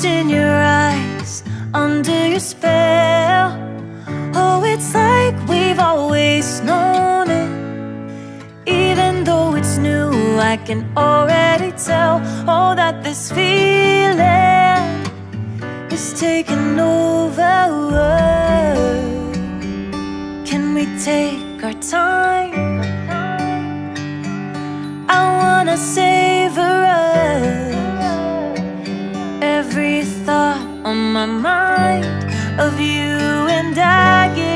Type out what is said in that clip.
lost in your eyes, under your spell. Oh, it's like we've always known it. Even though it's new, I can already tell. Oh, that this feeling is taking over. Can we take our time? I wanna savor us. Every thought on my mind of you and I.